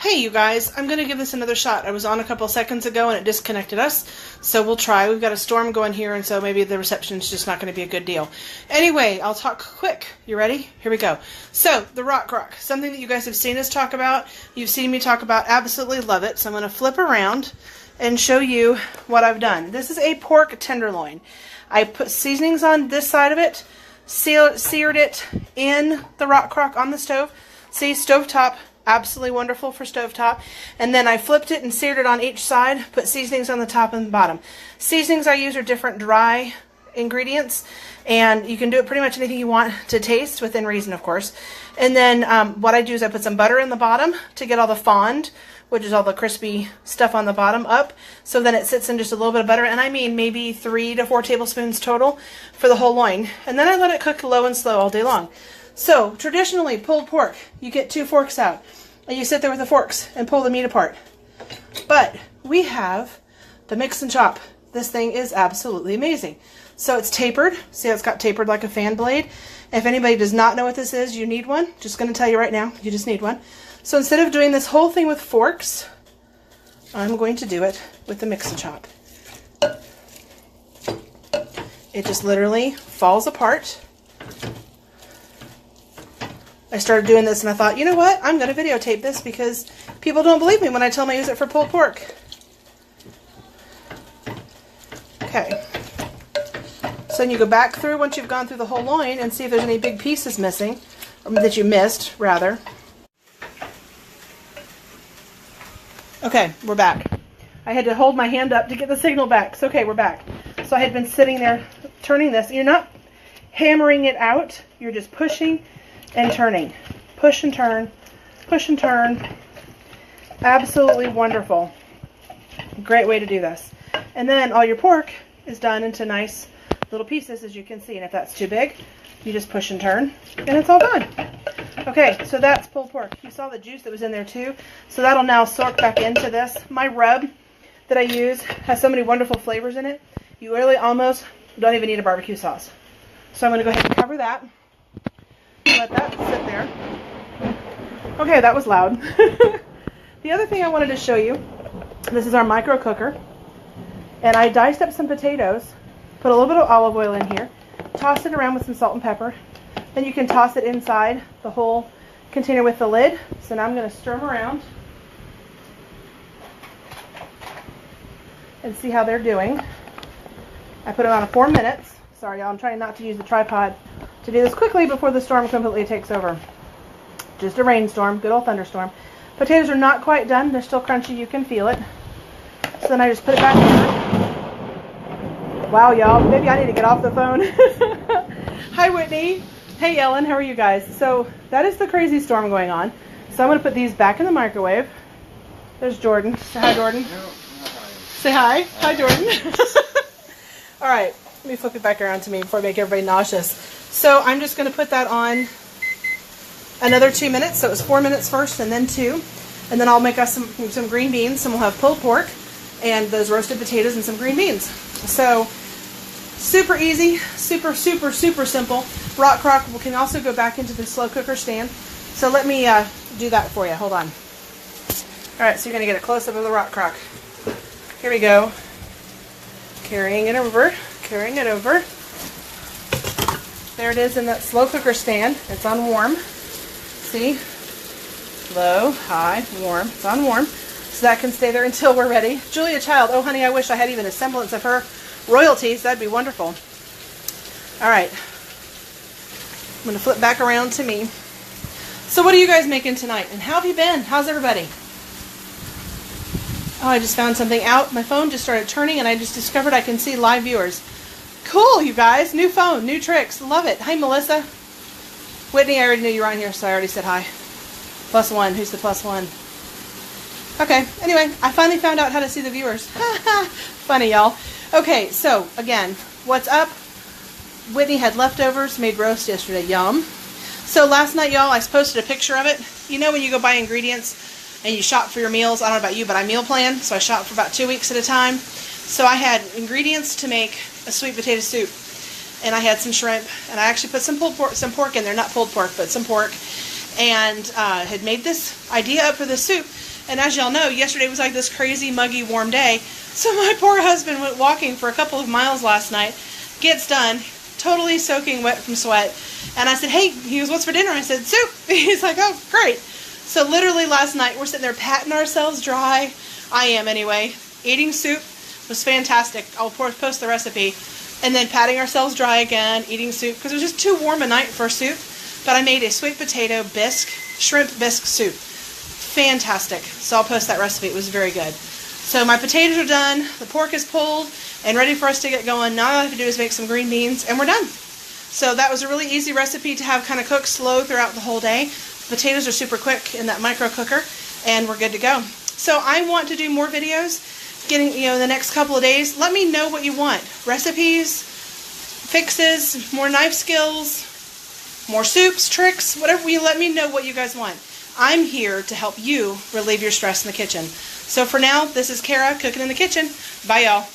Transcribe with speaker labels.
Speaker 1: Hey you guys, I'm going to give this another shot. I was on a couple seconds ago and it disconnected us, so we'll try. We've got a storm going here, and so maybe the reception's just not going to be a good deal. Anyway, I'll talk quick. You ready? Here we go. So, the Rock Crock, something that you guys have seen us talk about, you've seen me talk about, absolutely love it. So I'm going to flip around and show you what I've done. This is a pork tenderloin. I put seasonings on this side of it, seared it in the Rock Crock on the stove. See, stovetop. Absolutely wonderful for stovetop. And then I flipped it and seared it on each side, put seasonings on the top and the bottom. Seasonings I use are different dry ingredients, and you can do it pretty much anything you want to taste, within reason, of course. And then what I do is I put some butter in the bottom to get all the fond, which is all the crispy stuff on the bottom, up. So then it sits in just a little bit of butter, and I mean maybe 3 to 4 tablespoons total for the whole loin. And then I let it cook low and slow all day long. So, traditionally, pulled pork, you get 2 forks out, and you sit there with the forks and pull the meat apart. But we have the mix and chop. This thing is absolutely amazing. So it's tapered. See how it's got tapered like a fan blade? If anybody does not know what this is, you need one. Just going to tell you right now, you just need one. So instead of doing this whole thing with forks, I'm going to do it with the mix and chop. It just literally falls apart. I started doing this and I thought, you know what? I'm going to videotape this because people don't believe me when I tell them I use it for pulled pork. Okay. So then you go back through once you've gone through the whole loin and see if there's any big pieces missing, or that you missed, rather. Okay, we're back. I had to hold my hand up to get the signal back. So, okay, we're back. So I had been sitting there turning this. You're not hammering it out. You're just pushing and turning. Push and turn. Push and turn. Absolutely wonderful. Great way to do this. And then all your pork is done into nice little pieces, as you can see. And if that's too big, you just push and turn, and it's all done. Okay, so that's pulled pork. You saw the juice that was in there too. So that'll now soak back into this. My rub that I use has so many wonderful flavors in it. You really almost don't even need a barbecue sauce. So I'm going to go ahead and cover that. Let that sit there. Okay, that was loud. The other thing I wanted to show you, this is our micro cooker, and I diced up some potatoes, put a little bit of olive oil in here, tossed it around with some salt and pepper. Then you can toss it inside the whole container with the lid. So now I'm going to stir them around and see how they're doing. I put them on 4 minutes. Sorry, y'all, I'm trying not to use the tripod to do this quickly before the storm completely takes over. Just a rainstorm, good old thunderstorm. Potatoes are not quite done. They're still crunchy. You can feel it. So then I just put it back in. Wow, y'all. Maybe I need to get off the phone. Hi, Whitney. Hey, Ellen. How are you guys? So that is the crazy storm going on. So I'm going to put these back in the microwave. There's Jordan. Say hi, Jordan. Say hi. Hi, Jordan. All right. Let me flip it back around to me before I make everybody nauseous. So I'm just going to put that on another 2 minutes. So it was 4 minutes first and then 2. And then I'll make us some green beans. And we'll have pulled pork and those roasted potatoes and some green beans. So super easy, super simple. Rock Crock can also go back into the slow cooker stand. So let me do that for you. Hold on. All right, so you're going to get a close-up of the Rock Crock. Here we go. Carrying it over. Carrying it over. There it is in that slow cooker stand. It's on warm. See? Low, high, warm. It's on warm. So that can stay there until we're ready. Julia Child. Oh, honey, I wish I had even a semblance of her royalties. That'd be wonderful. All right. I'm going to flip back around to me. So what are you guys making tonight? And how have you been? How's everybody? Oh, I just found something out. My phone just started turning and I just discovered I can see live viewers. Cool, you guys. New phone, new tricks. Love it. Hi, Melissa. Whitney, I already knew you were on here, so I already said hi. +1. Who's the +1? Okay, anyway, I finally found out how to see the viewers. Funny, y'all. Okay, so, again, what's up? Whitney had leftovers, made roast yesterday. Yum. So last night, y'all, I posted a picture of it. You know when you go buy ingredients and you shop for your meals? I don't know about you, but I meal plan, so I shop for about 2 weeks at a time. So I had ingredients to make a sweet potato soup. And I had some shrimp, and I actually put some pulled pork, some pork in there, not pulled pork, but some pork. and had made this idea up for the soup. And as y'all know, yesterday was like this crazy, muggy, warm day. So my poor husband went walking for a couple of miles last night, gets done, totally soaking wet from sweat. And I said, hey, he goes, what's for dinner? I said, soup. He's like, oh, great. So literally last night, we're sitting there patting ourselves dry. I am anyway. Eating soup was fantastic. I'll post the recipe. And then patting ourselves dry again, eating soup, because it was just too warm a night for soup. But I made a sweet potato bisque, shrimp bisque soup. Fantastic. So I'll post that recipe. It was very good. So my potatoes are done, the pork is pulled, and ready for us to get going. Now all I have to do is make some green beans, and we're done. So that was a really easy recipe to have kind of cook slow throughout the whole day. The potatoes are super quick in that micro cooker, and we're good to go. So I want to do more videos, getting, the next couple of days. Let me know what you want. Recipes, fixes, more knife skills, more soups, tricks, whatever. You let me know what you guys want. I'm here to help you relieve your stress in the kitchen. So for now, this is Kara cooking in the kitchen. Bye, y'all.